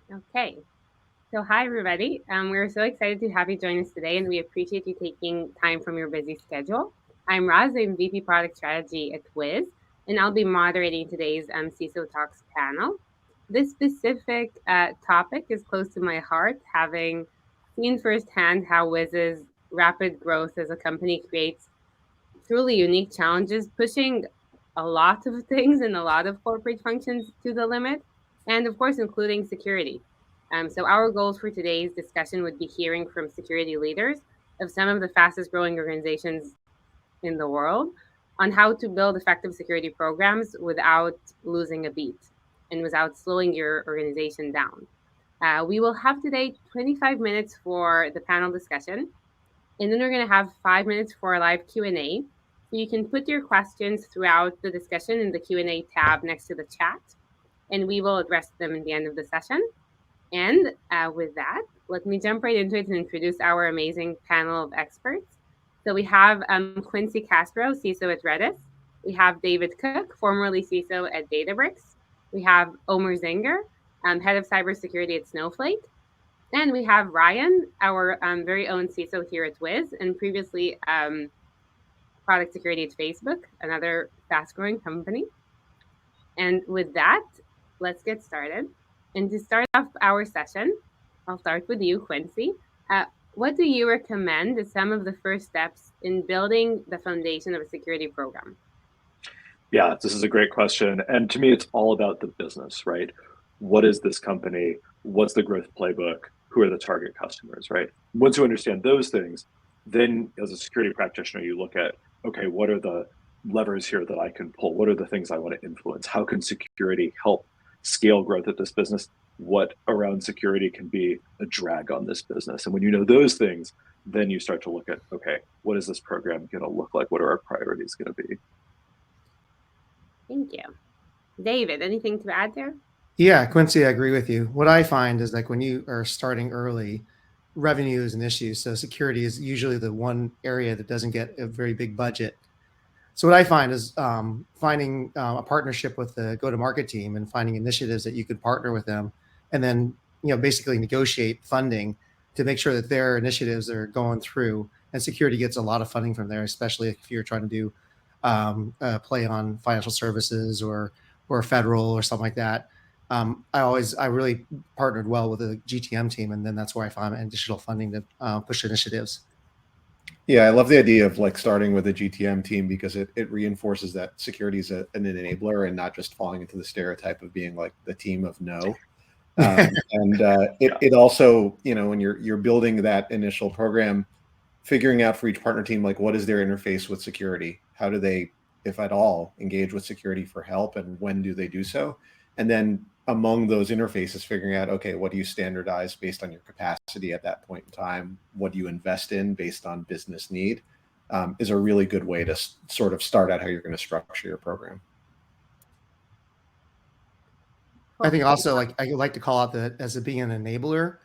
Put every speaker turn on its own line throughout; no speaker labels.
Okay. So hi, everybody. We're so excited to have you join us today, and we appreciate you taking time from your busy schedule. I'm Raaz, I'm VP Product Strategy at Wiz, and I'll be moderating today's CISO Talks panel. This specific topic is close to my heart, having seen firsthand how Wiz's rapid growth as a company creates truly unique challenges, pushing a lot of things and a lot of corporate functions to the limit, and of course, including security. So, our goals for today's discussion would be hearing from security leaders of some of the fastest growing organizations in the world on how to build effective security programs without losing a beat and without slowing your organization down. We will have today 25 minutes for the panel discussion, and then we're going to have 5 minutes for a live Q&A. So you can put your questions throughout the discussion in the Q&A tab next to the chat, and we will address them in the end of the session. And with that, let me jump right into it and introduce our amazing panel of experts. So we have Quincy Castro, CISO at Redis. We have David Cook, formerly CISO at Databricks. We have Omer Singer, head of cybersecurity at Snowflake. And we have Ryan, our very own CISO here at Wiz, and previously product security at Facebook, another fast-growing company. And with that, let's get started. And to start off our session, I'll start with you, Quincy. What do you recommend as some of the first steps in building the foundation of a security program?
Yeah, this is a great question. And to me, it's all about the business, right? What is this company? What's the growth playbook? Who are the target customers, right? Once you understand those things, then as a security practitioner, you look at, okay, what are the levers here that I can pull? What are the things I want to influence? How can security help scale growth at this business? What around security can be a drag on this business? And when you know those things, then you start to look at, okay, what is this program going to look like? What are our priorities going to be?
Thank you. David, anything to add there?
Yeah, Quincy, I agree with you. What I find is like when you are starting early, revenue is an issue. So security is usually the one area that doesn't get a very big budget. So what I find is finding a partnership with the go-to-market team and finding initiatives that you could partner with them, and then basically negotiate funding to make sure that their initiatives are going through. And security gets a lot of funding from there, especially if you're trying to do play on financial services or federal or something like that. I really partnered well with the GTM team, and then that's where I found additional funding to push initiatives.
Yeah, I love the idea of like starting with a GTM team because it reinforces that security is an enabler and not just falling into the stereotype of being like the team of no. It also, when you're building that initial program, figuring out for each partner team, like what is their interface with security? How do they, if at all, engage with security for help, and when do they do so? And then among those interfaces, figuring out, okay, what do you standardize based on your capacity at that point in time? What do you invest in based on business need? Is a really good way to sort of start out how you're going to structure your program.
I think also I like to call out that as being an enabler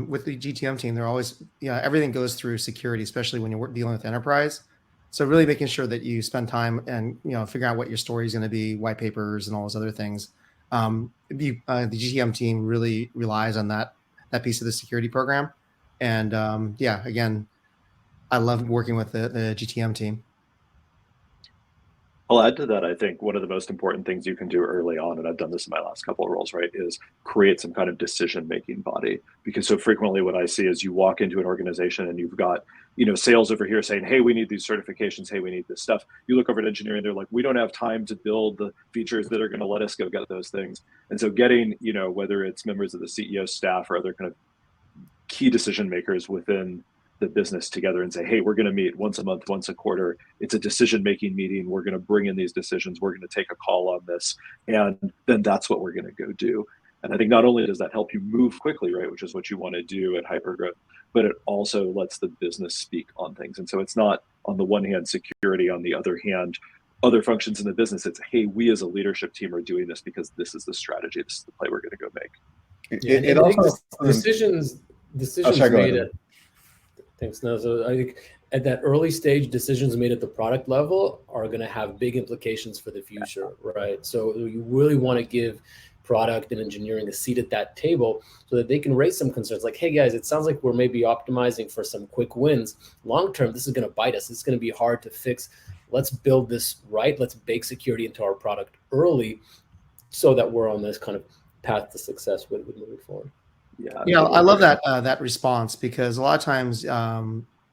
with the GTM team, they're always, everything goes through security, especially when you're dealing with enterprise. So really making sure that you spend time and, figure out what your story is going to be, white papers and all those other things. The GTM team really relies on that piece of the security program. And again, I love working with the GTM team.
I'll add to that. I think one of the most important things you can do early on, and I've done this in my last couple of roles, right, is create some kind of decision-making body. Because so frequently what I see is you walk into an organization and you've got, sales over here saying, hey, we need these certifications. Hey, we need this stuff. You look over at engineering, they're like, we don't have time to build the features that are going to let us go get those things. And so getting, whether it's members of the CEO staff or other kind of key decision makers within the business together and say, hey, we're going to meet once a month, once a quarter. It's a decision-making meeting. We're going to bring in these decisions. We're going to take a call on this. And then that's what we're going to go do. And I think not only does that help you move quickly, right, which is what you want to do at hypergrowth, but it also lets the business speak on things. And so it's not, on the one hand, security, on the other hand, other functions in the business. It's, hey, we as a leadership team are doing this because this is the strategy. This is the play we're going to go make.
It also decisions made at thanks. No, so I think at that early stage, decisions made at the product level are going to have big implications for the future, right? So you really want to give product and engineering a seat at that table so that they can raise some concerns like, hey guys, it sounds like we're maybe optimizing for some quick wins. Long term, this is going to bite us. It's going to be hard to fix. Let's build this right. Let's bake security into our product early so that we're on this kind of path to success with moving forward.
Yeah, I love that that response, because a lot of times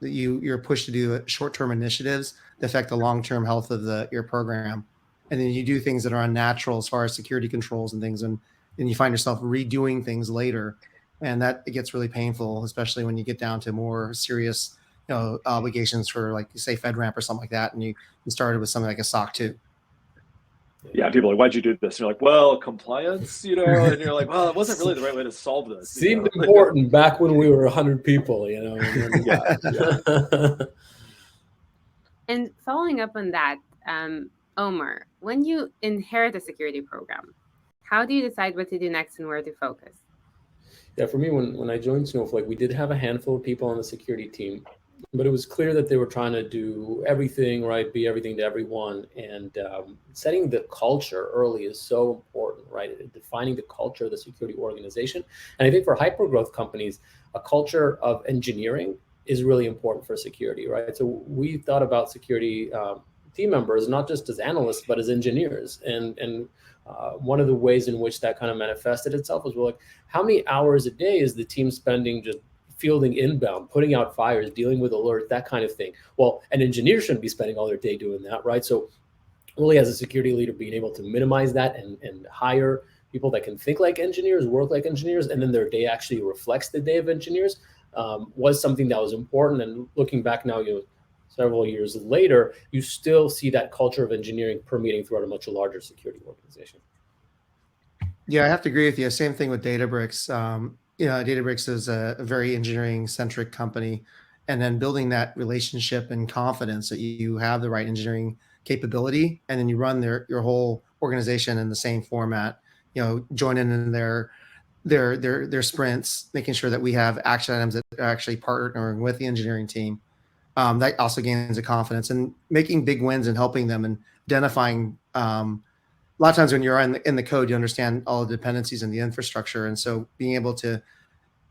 you're pushed to do short-term initiatives that affect the long-term health of your program, and then you do things that are unnatural as far as security controls and things, and you find yourself redoing things later, and that it gets really painful, especially when you get down to more serious, obligations for, like, say, FedRAMP or something like that, and you started with something like a SOC 2.
Yeah, people are like, why'd you do this? And you're like, well, compliance, and you're like, well, it wasn't really the right way to solve this.
Seemed important back when we were 100 people,
Yeah.
And following up on that, Omer, when you inherit a security program, how do you decide what to do next and where to focus?
Yeah, for me, when I joined Snowflake, we did have a handful of people on the security team, but it was clear that they were trying to do everything right, be everything to everyone. And setting the culture early is so important, right? Defining the culture of the security organization. And I think for hypergrowth companies, a culture of engineering is really important for security, right? So we thought about security team members, not just as analysts, but as engineers. And one of the ways in which that kind of manifested itself was, we're like, how many hours a day is the team spending just fielding inbound, putting out fires, dealing with alerts, that kind of thing? Well, an engineer shouldn't be spending all their day doing that, right? So really, as a security leader, being able to minimize that and hire people that can think like engineers, work like engineers, and then their day actually reflects the day of engineers was something that was important. And looking back now, several years later, you still see that culture of engineering permeating throughout a much larger security organization.
Yeah, I have to agree with you. Same thing with Databricks. Databricks is a very engineering-centric company, and then building that relationship and confidence that you have the right engineering capability, and then you run your whole organization in the same format. Joining in their sprints, making sure that we have action items that are actually partnering with the engineering team. That also gains a confidence, and making big wins and helping them and identifying. A lot of times when you're in the code, you understand all the dependencies in the infrastructure, and so being able to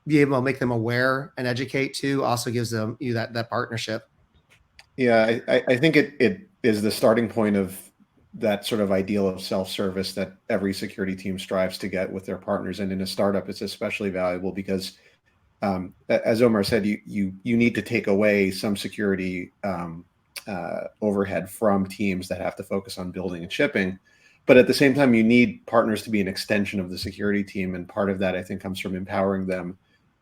make them aware and educate too also gives you that partnership.
Yeah, I think it is the starting point of that sort of ideal of self-service that every security team strives to get with their partners, and in a startup, it's especially valuable because, as Omer said, you need to take away some security overhead from teams that have to focus on building and shipping. But at the same time, you need partners to be an extension of the security team. And part of that, I think, comes from empowering them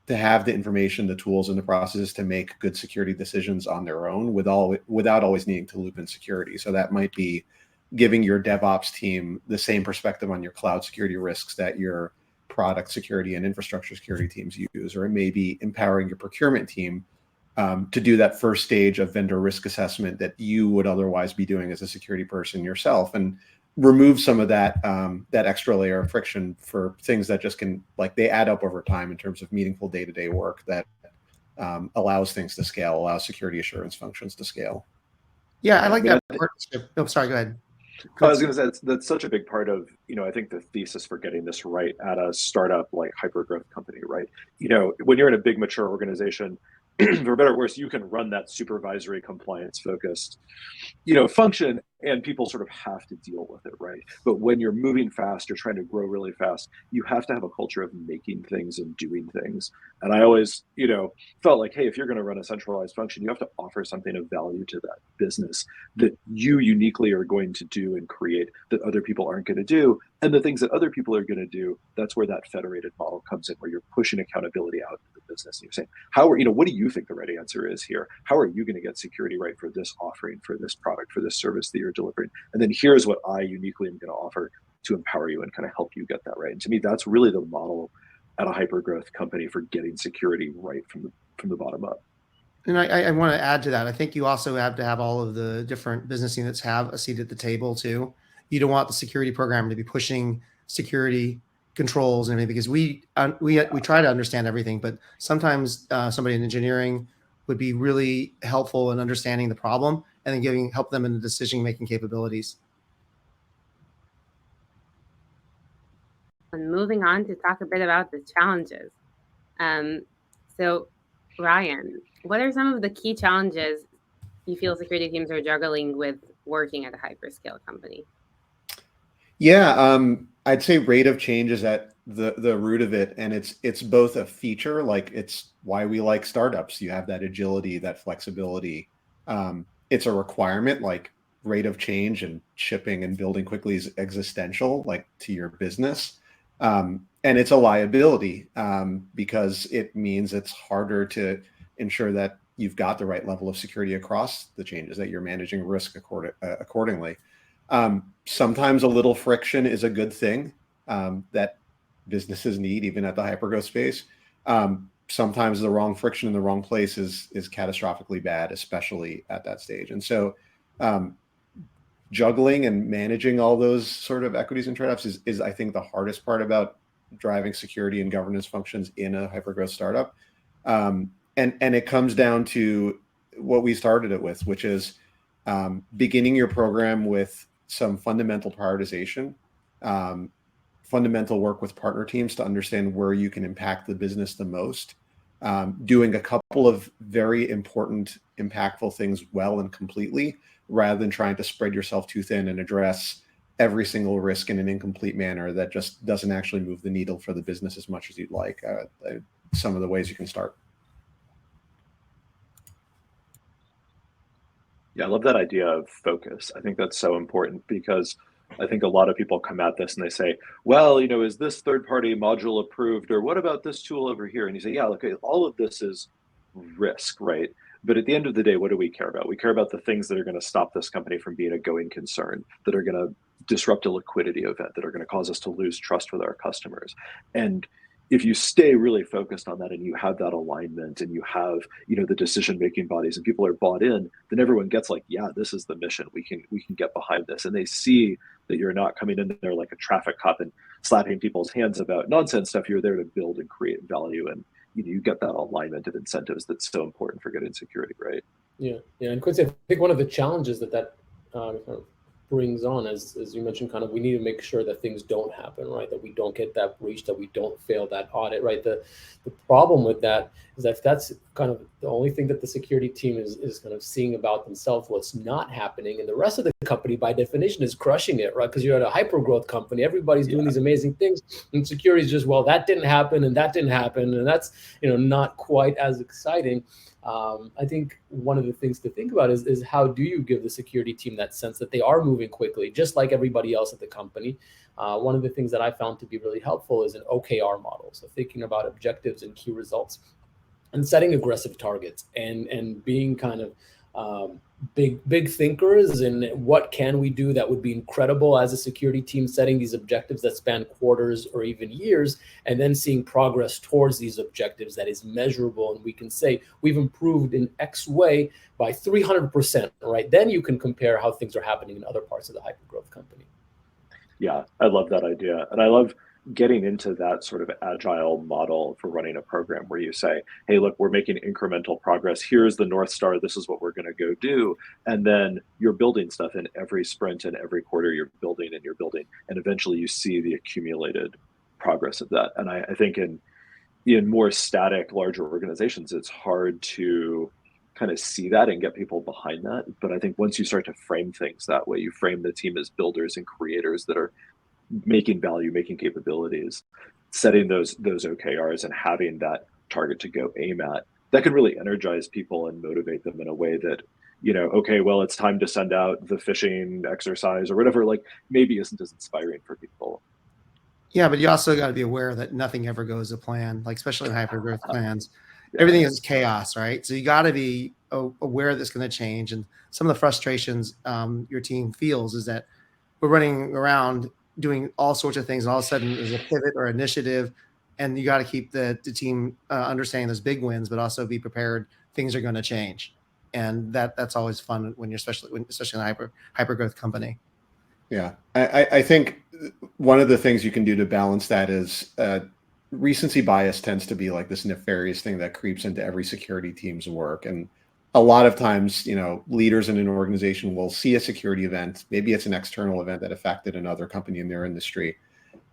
to have the information, the tools, and the processes to make good security decisions on their own without always needing to loop in security. So that might be giving your DevOps team the same perspective on your cloud security risks that your product security and infrastructure security teams use, or it may be empowering your procurement team to do that first stage of vendor risk assessment that you would otherwise be doing as a security person yourself, and remove some of that extra layer of friction for things that just they add up over time in terms of meaningful day-to-day work that allows things to scale, allows security assurance functions to scale.
Yeah, I like that partnership. Oh, sorry, go ahead.
I was going to say that's such a big part of, I think the thesis for getting this right at a startup like hypergrowth company, right? When you're in a big mature organization, for better or worse, you can run that supervisory compliance focused, function, and people sort of have to deal with it, right? But when you're moving fast, you're trying to grow really fast, you have to have a culture of making things and doing things. And I always, felt like, hey, if you're going to run a centralized function, you have to offer something of value to that business that you uniquely are going to do and create that other people aren't going to do. And the things that other people are going to do, that's where that federated model comes in, where you're pushing accountability out into the business. And you're saying, what do you think the right answer is here? How are you going to get security right for this offering, for this product, for this service that you're delivering? And then here's what I uniquely am going to offer to empower you and kind of help you get that right. And to me, that's really the model at a hypergrowth company for getting security right from the bottom up.
And I want to add to that. I think you also have to have all of the different business units have a seat at the table too. You don't want the security program to be pushing security controls and everything, because we try to understand everything, but sometimes somebody in engineering would be really helpful in understanding the problem and then help them in the decision-making capabilities.
And moving on to talk a bit about the challenges. So, Ryan, what are some of the key challenges you feel security teams are juggling with working at a hyperscale company?
Yeah, I'd say rate of change is at the root of it, and it's both a feature, like it's why we like startups. You have that agility, that flexibility. It's a requirement, like rate of change and shipping and building quickly is existential, like to your business. And it's a liability because it means it's harder to ensure that you've got the right level of security across the changes, that you're managing risk accordingly. Sometimes a little friction is a good thing that businesses need, even at the hypergrowth space. Sometimes the wrong friction in the wrong place is catastrophically bad, especially at that stage. And so juggling and managing all those sort of equities and trade-offs is I think the hardest part about driving security and governance functions in a hypergrowth startup. And it comes down to what we started it with, which is beginning your program with some fundamental prioritization, fundamental work with partner teams to understand where you can impact the business the most, doing a couple of very important, impactful things well and completely, rather than trying to spread yourself too thin and address every single risk in an incomplete manner that just doesn't actually move the needle for the business as much as you'd like. Some of the ways you can start.
Yeah, I love that idea of focus. I think that's so important because I think a lot of people come at this and they say, well, is this third-party module approved? Or what about this tool over here? And you say, yeah, look, all of this is risk, right? But at the end of the day, what do we care about? We care about the things that are going to stop this company from being a going concern, that are going to disrupt a liquidity event, that are going to cause us to lose trust with our customers. And if you stay really focused on that and you have that alignment and you have the decision making bodies and people are bought in, then everyone gets like, yeah, this is the mission, we can get behind this. And they see that you're not coming in there like a traffic cop and slapping people's hands about nonsense stuff. You're there to build and create value, and you get that alignment of incentives that's so important for good security, right?
Yeah, and Quincy, I think one of the challenges that brings on, as you mentioned, kind of, we need to make sure that things don't happen, right? That we don't get that breach, that we don't fail that audit, right? The problem with that is that if that's kind of the only thing that the security team is kind of seeing about themselves, what's not happening, and the rest of the company by definition is crushing it, right? Because you're at a hyper-growth company, everybody's doing these amazing things, and security is just, well, that didn't happen, and that didn't happen, and that's not quite as exciting. I think one of the things to think about is how do you give the security team that sense that they are moving quickly, just like everybody else at the company. One of the things that I found to be really helpful is an OKR model. So thinking about objectives and key results and setting aggressive targets and being kind of big thinkers and what can we do that would be incredible as a security team, setting these objectives that span quarters or even years, and then seeing progress towards these objectives that is measurable. And we can say we've improved in X way by 300%, right? Then you can compare how things are happening in other parts of the hypergrowth company.
Yeah, I love that idea. And I love getting into that sort of agile model for running a program where you say, hey, look, we're making incremental progress. Here's the North Star. This is what we're going to go do. And then you're building stuff in every sprint and every quarter you're building. And eventually you see the accumulated progress of that. And I think in more static, larger organizations, it's hard to kind of see that and get people behind that. But I think once you start to frame things that way, you frame the team as builders and creators that are making value, making capabilities, setting those OKRs and having that target to go aim at, that can really energize people and motivate them in a way that, okay, well, it's time to send out the phishing exercise or whatever, like maybe isn't as inspiring for people.
Yeah, but you also got to be aware that nothing ever goes to plan, like especially in hypergrowth plans. Everything is chaos, right? So you got to be aware that's going to change. And some of the frustrations your team feels is that we're running around doing all sorts of things, and all of a sudden there's a pivot or initiative, and you got to keep the team understanding those big wins, but also be prepared. Things are going to change, and that's always fun when you're especially in a hypergrowth company.
Yeah, I think one of the things you can do to balance that is recency bias tends to be like this nefarious thing that creeps into every security team's work. And a lot of times, leaders in an organization will see a security event. Maybe it's an external event that affected another company in their industry.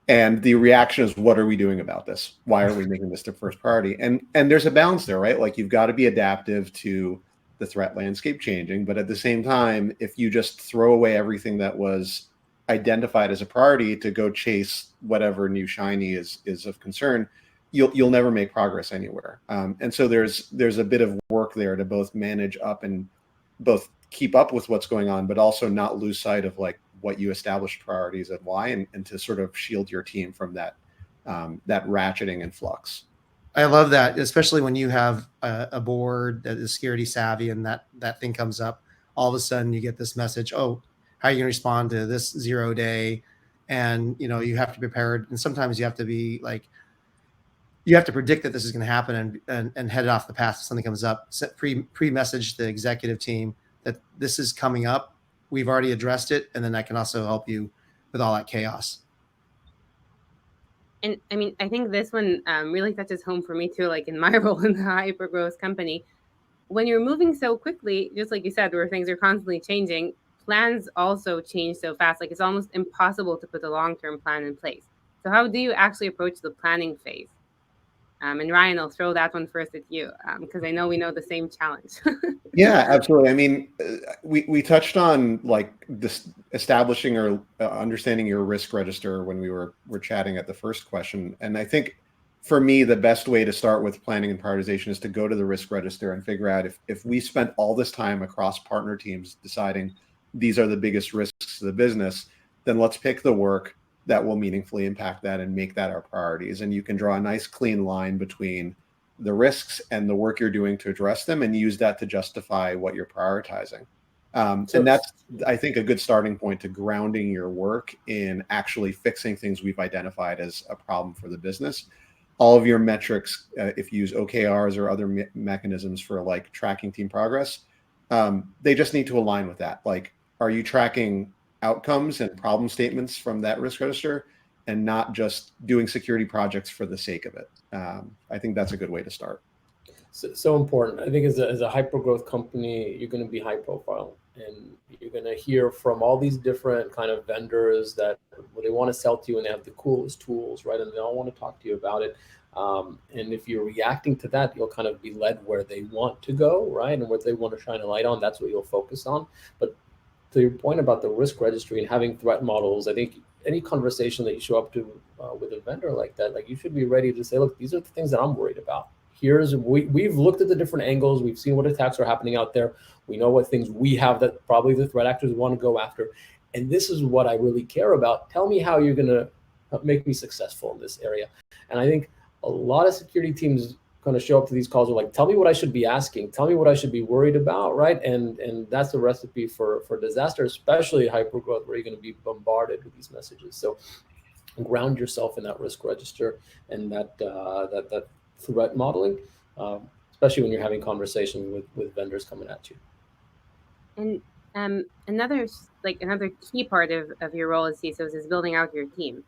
And the reaction is, what are we doing about this? Why are we making this the first priority? And there's a balance there, right? Like, you've got to be adaptive to the threat landscape changing, but at the same time, if you just throw away everything that was identified as a priority to go chase whatever new shiny is of concern, you'll never make progress anywhere. And so there's a bit of work there to both manage up and both keep up with what's going on, but also not lose sight of like what you established priorities and why, and to sort of shield your team from that ratcheting and flux.
I love that, especially when you have a board that is security savvy and that thing comes up. All of a sudden you get this message, oh, how are you going to respond to this 0 day? And, you have to be prepared. And sometimes you have to be like, you have to predict that this is going to happen and head it off the path if something comes up. Pre-message the executive team that this is coming up. We've already addressed it. And then I can also help you with all that chaos.
And I mean, I think this one really touches home for me too, like in my role in the hypergrowth company. When you're moving so quickly, just like you said, where things are constantly changing, plans also change so fast. Like, it's almost impossible to put a long-term plan in place. So how do you actually approach the planning phase? And Ryan, I'll throw that one first at you, because I know we know the same challenge.
Yeah, absolutely. I mean, we touched on like this establishing or understanding your risk register when we were chatting at the first question. And I think for me, the best way to start with planning and prioritization is to go to the risk register and figure out if we spent all this time across partner teams deciding these are the biggest risks to the business, then let's pick the work that will meaningfully impact that and make that our priorities. And you can draw a nice clean line between the risks and the work you're doing to address them, and use that to justify what you're prioritizing. And that's, I think, a good starting point to grounding your work in actually fixing things we've identified as a problem for the business. All of your metrics, if you use OKRs or other mechanisms for like tracking team progress, they just need to align with that. Like, are you tracking outcomes and problem statements from that risk register, and not just doing security projects for the sake of it? I think that's a good way to start.
So important. I think as a hyper-growth company, you're going to be high profile, and you're going to hear from all these different kind of vendors that they want to sell to you, and they have the coolest tools, right? And they all want to talk to you about it. And if you're reacting to that, you'll kind of be led where they want to go, right? And what they want to shine a light on, that's what you'll focus on. But to your point about the risk registry and having threat models, I think any conversation that you show up to with a vendor like that, like, you should be ready to say, look, these are the things that I'm worried about. We've looked at the different angles. We've seen what attacks are happening out there. We know what things we have that probably the threat actors want to go after. And this is what I really care about. Tell me how you're going to make me successful in this area. And I think a lot of security teams kind of show up to these calls with like, tell me what I should be asking. Tell me what I should be worried about, right? And that's the recipe for disaster, especially hypergrowth, where you're going to be bombarded with these messages. So ground yourself in that risk register and that threat modeling, especially when you're having conversations with vendors coming at you.
And another key part of your role as CISOs is building out your team.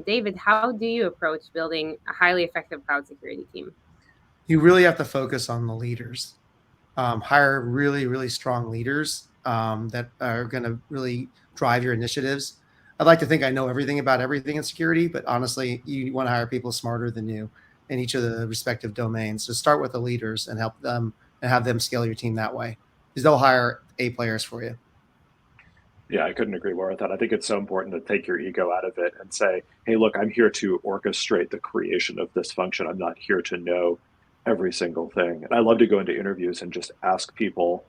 David, how do you approach building a highly effective cloud security team?
You really have to focus on the leaders. Hire really, really strong leaders that are going to really drive your initiatives. I'd like to think I know everything about everything in security, but honestly, you want to hire people smarter than you in each of the respective domains. So start with the leaders and help them and have them scale your team that way, because they'll hire A players for you.
Yeah, I couldn't agree more with that. I think it's so important to take your ego out of it and say, hey, look, I'm here to orchestrate the creation of this function. I'm not here to know every single thing. And I love to go into interviews and just ask people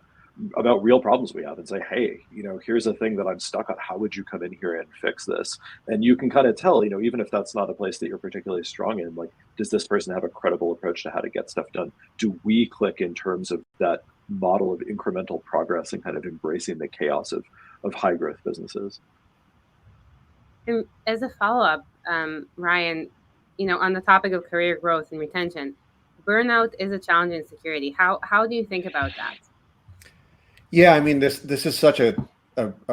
about real problems we have and say, hey, here's a thing that I'm stuck on. How would you come in here and fix this? And you can kind of tell, even if that's not a place that you're particularly strong in, like, does this person have a credible approach to how to get stuff done? Do we click in terms of that model of incremental progress and kind of embracing the chaos of high growth businesses?
And as a follow-up, Ryan, on the topic of career growth and retention, burnout is a challenge in security. How do you think about that?
Yeah, I mean, this is such a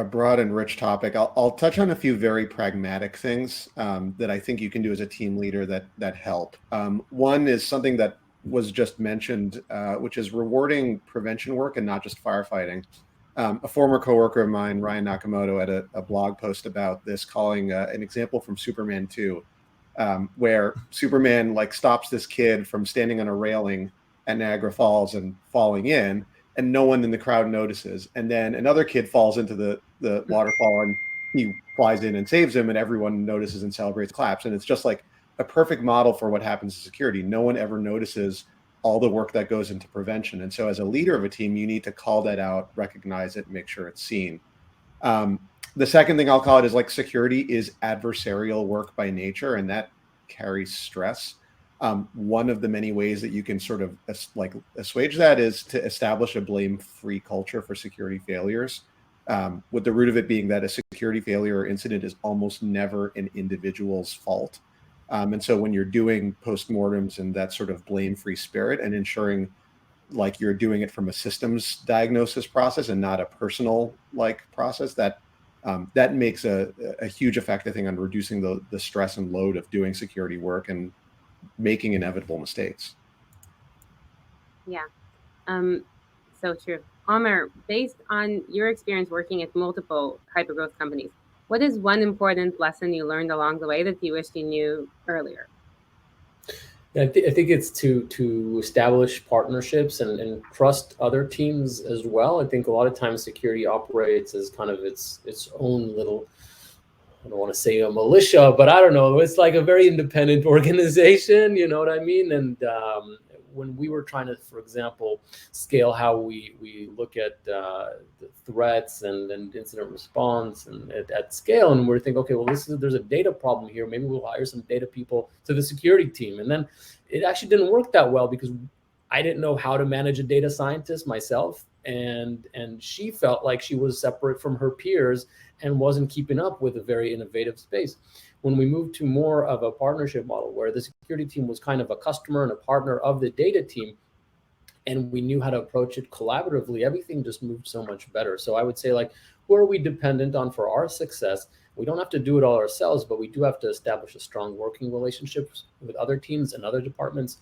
broad and rich topic. I'll touch on a few very pragmatic things that I think you can do as a team leader that help. One is something that was just mentioned, which is rewarding prevention work and not just firefighting. A former coworker of mine, Ryan Nakamoto, had a blog post about this, calling an example from Superman 2, where Superman like stops this kid from standing on a railing at Niagara Falls and falling in, and no one in the crowd notices. And then another kid falls into the waterfall, and he flies in and saves him, and everyone notices and celebrates, claps. And it's just like a perfect model for what happens in security. No one ever notices all the work that goes into prevention. And so as a leader of a team, you need to call that out, recognize it, make sure it's seen. The second thing I'll call it is like security is adversarial work by nature, and that carries stress. One of the many ways that you can sort of like assuage that is to establish a blame-free culture for security failures, with the root of it being that a security failure or incident is almost never an individual's fault. And so when you're doing postmortems and that sort of blame-free spirit, and ensuring like you're doing it from a systems diagnosis process and not a personal like process, that makes a huge effect, I think, on reducing the stress and load of doing security work and making inevitable mistakes.
Yeah, so true. Omer, based on your experience working at multiple hypergrowth companies, what is one important lesson you learned along the way that you wish you knew earlier?
I think it's to establish partnerships and trust other teams as well. I think a lot of times security operates as kind of its own little, I don't want to say a militia, but I don't know. It's like a very independent organization, you know what I mean? And when we were trying to, for example, scale how we look at the threats and incident response and at scale, and we're thinking, okay, well, there's a data problem here. Maybe we'll hire some data people to the security team. And then it actually didn't work that well because I didn't know how to manage a data scientist myself. And she felt like she was separate from her peers and wasn't keeping up with a very innovative space. When we moved to more of a partnership model where the security team was kind of a customer and a partner of the data team, and we knew how to approach it collaboratively, everything just moved so much better. So I would say, like, who are we dependent on for our success? We don't have to do it all ourselves, but we do have to establish a strong working relationship with other teams and other departments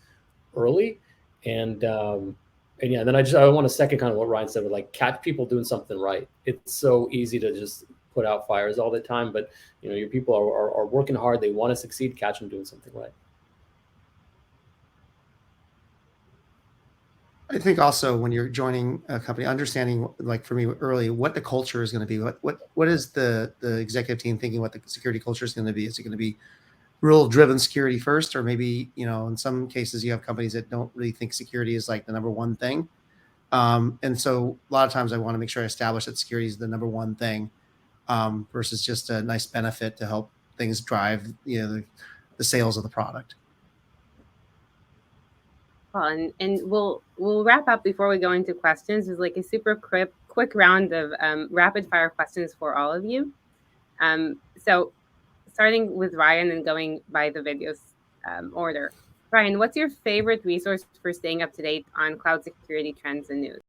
early. And yeah, then I want to second kind of what Ryan said, with like catch people doing something right. It's so easy to just put out fires all the time, but you know, your people are working hard. They want to succeed. Catch them doing something right.
I think also when you're joining a company, understanding, like for me early, what the culture is going to be. What is the executive team thinking? What the security culture is going to be? Is it going to be rule-driven security first, or maybe, you know, in some cases you have companies that don't really think security is like the number one thing. And so a lot of times I want to make sure I establish that security is the number one thing, versus just a nice benefit to help things drive, you know, the sales of the product.
Well, and we'll wrap up before we go into questions. There's like a super quick round of rapid fire questions for all of you. So starting with Ryan and going by the videos order. Ryan, what's your favorite resource for staying up to date on cloud security trends and news?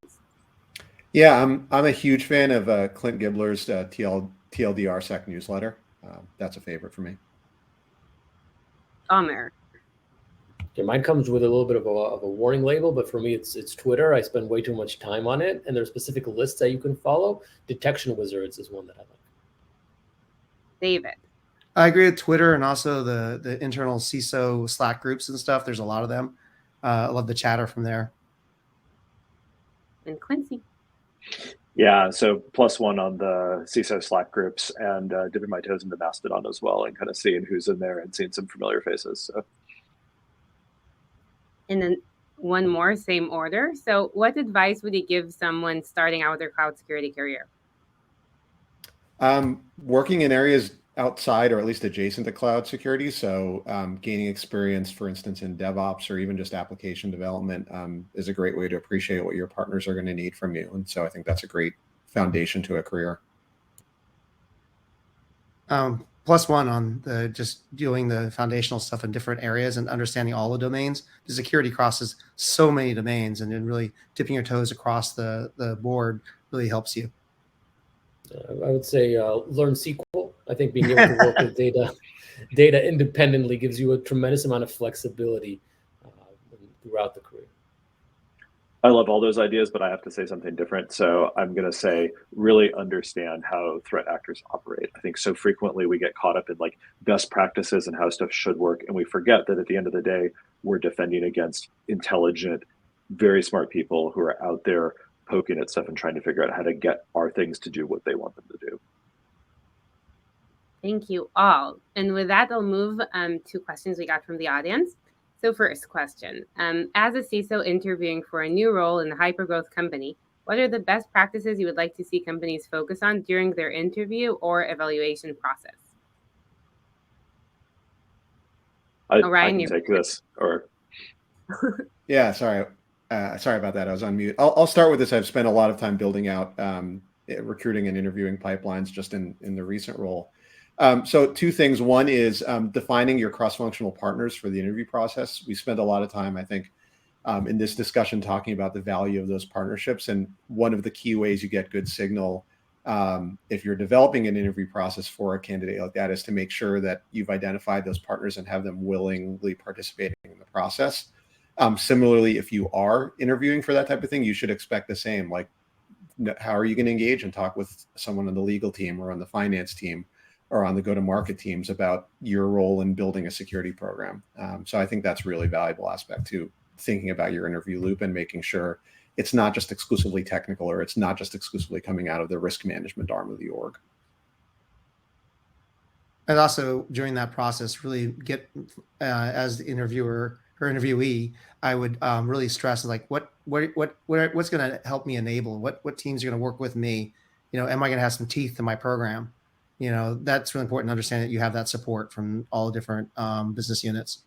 Yeah, I'm a huge fan of Clint Gibler's TLDR-Sec newsletter. That's a favorite for me.
Omer.
Okay, mine comes with a little bit of a warning label, but for me, it's Twitter. I spend way too much time on it, and there's specific lists that you can follow. Detection Wizards is one that I like.
David.
I agree with Twitter and also the internal CISO Slack groups and stuff. There's a lot of them. I love the chatter from there.
And Quincy.
Yeah, so +1 on the CISO Slack groups, and dipping my toes into Mastodon as well, and kind of seeing who's in there and seeing some familiar faces. So.
And then one more, same order. So what advice would you give someone starting out their cloud security career?
Working in areas outside or at least adjacent to cloud security. So gaining experience, for instance, in DevOps or even just application development is a great way to appreciate what your partners are going to need from you. And so I think that's a great foundation to a career.
+1 on the just doing the foundational stuff in different areas and understanding all the domains. The security crosses so many domains, and then really dipping your toes across the board really helps you.
I would say learn SQL. I think being able to work with data independently gives you a tremendous amount of flexibility throughout the career.
I love all those ideas, but I have to say something different. So I'm going to say really understand how threat actors operate. I think so frequently we get caught up in like best practices and how stuff should work. And we forget that at the end of the day, we're defending against intelligent, very smart people who are out there poking at stuff and trying to figure out how to get our things to do what they want them to do.
Thank you all. And with that, I'll move to questions we got from the audience. So first question, as a CISO interviewing for a new role in a hypergrowth company, what are the best practices you would like to see companies focus on during their interview or evaluation process?
Ryan, I can take this. Or
yeah, sorry about that. I was on mute. I'll start with this. I've spent a lot of time building out recruiting and interviewing pipelines just in the recent role. So two things. One is defining your cross-functional partners for the interview process. We spend a lot of time, I think, in this discussion talking about the value of those partnerships. And one of the key ways you get good signal if you're developing an interview process for a candidate like that is to make sure that you've identified those partners and have them willingly participating in the process. Similarly, if you are interviewing for that type of thing, you should expect the same. Like, how are you going to engage and talk with someone on the legal team or on the finance team or on the go-to-market teams about your role in building a security program? So I think that's a really valuable aspect to thinking about your interview loop and making sure it's not just exclusively technical or it's not just exclusively coming out of the risk management arm of the org.
And also during that process, really get as the interviewer or interviewee, I would really stress like what's going to help me enable, what teams are going to work with me, am I going to have some teeth in my program? That's really important to understand that you have that support from all different business units.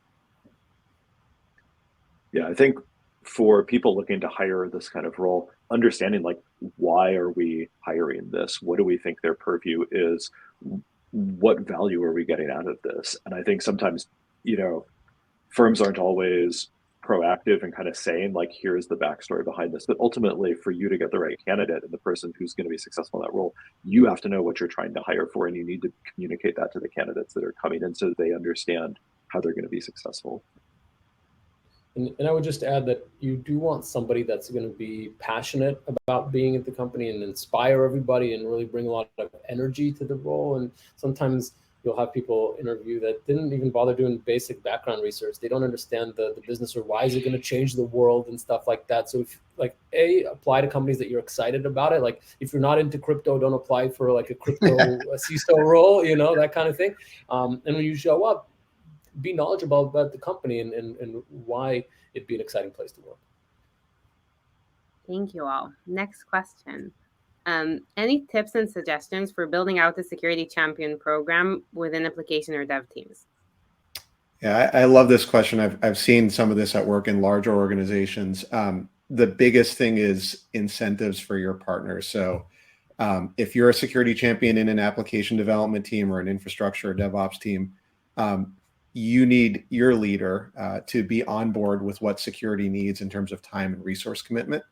Yeah, I think for people looking to hire this kind of role, understanding like, why are we hiring this? What do we think their purview is? What value are we getting out of this? And I think sometimes, firms aren't always proactive and kind of saying like, here's the backstory behind this. But ultimately, for you to get the right candidate and the person who's going to be successful in that role, you have to know what you're trying to hire for, and you need to communicate that to the candidates that are coming in so that they understand how they're going to be successful.
And I would just add that you do want somebody that's going to be passionate about being at the company and inspire everybody and really bring a lot of energy to the role. And sometimes you'll have people interview that didn't even bother doing basic background research. They don't understand the business or why is it going to change the world and stuff like that. So if apply to companies that you're excited about it. Like if you're not into crypto, don't apply for like a crypto a CISO role, that kind of thing. And when you show up, be knowledgeable about the company and why it'd be an exciting place to work.
Thank you all. Next question. Any tips and suggestions for building out the security champion program within application or dev teams?
Yeah, I love this question. I've seen some of this at work in larger organizations. The biggest thing is incentives for your partners. So if you're a security champion in an application development team or an infrastructure or DevOps team, you need your leader to be on board with what security needs in terms of time and resource commitment.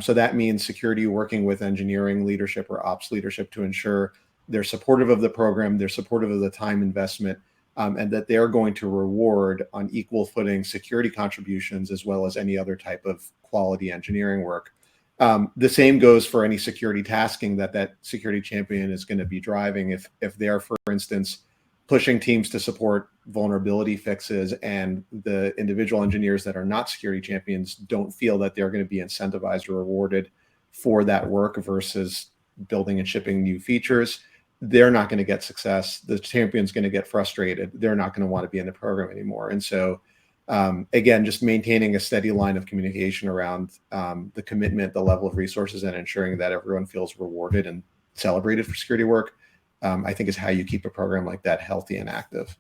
So that means security working with engineering leadership or ops leadership to ensure they're supportive of the program, they're supportive of the time investment, and that they're going to reward on equal footing security contributions as well as any other type of quality engineering work. The same goes for any security tasking that security champion is going to be driving. If they're, for instance, pushing teams to support vulnerability fixes and the individual engineers that are not security champions don't feel that they're going to be incentivized or rewarded for that work versus building and shipping new features, they're not going to get success. The champion's going to get frustrated. They're not going to want to be in the program anymore. And so, again, just maintaining a steady line of communication around the commitment, the level of resources, and ensuring that everyone feels rewarded and celebrated for security work, I think is how you keep a program like that healthy and active.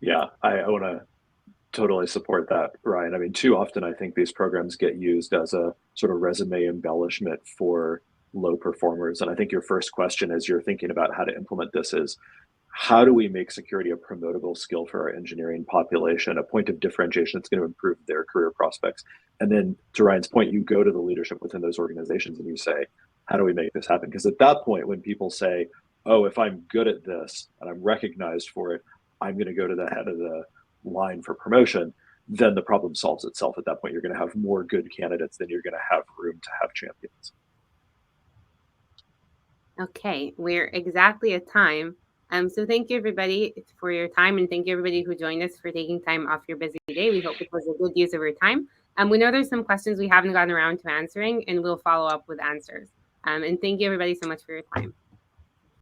Yeah, I want to totally support that, Ryan. I mean, too often I think these programs get used as a sort of resume embellishment for low performers. And I think your first question as you're thinking about how to implement this is, how do we make security a promotable skill for our engineering population, a point of differentiation that's going to improve their career prospects? And then to Ryan's point, you go to the leadership within those organizations and you say, how do we make this happen? Because at that point, when people say, oh, if I'm good at this and I'm recognized for it, I'm going to go to the head of the line for promotion, then the problem solves itself at that point. You're going to have more good candidates than you're going to have room to have champions.
Okay, we're exactly at time. So thank you everybody for your time, and thank you everybody who joined us for taking time off your busy day. We hope it was a good use of your time. We know there's some questions we haven't gotten around to answering, and we'll follow up with answers. And thank you everybody so much for your time.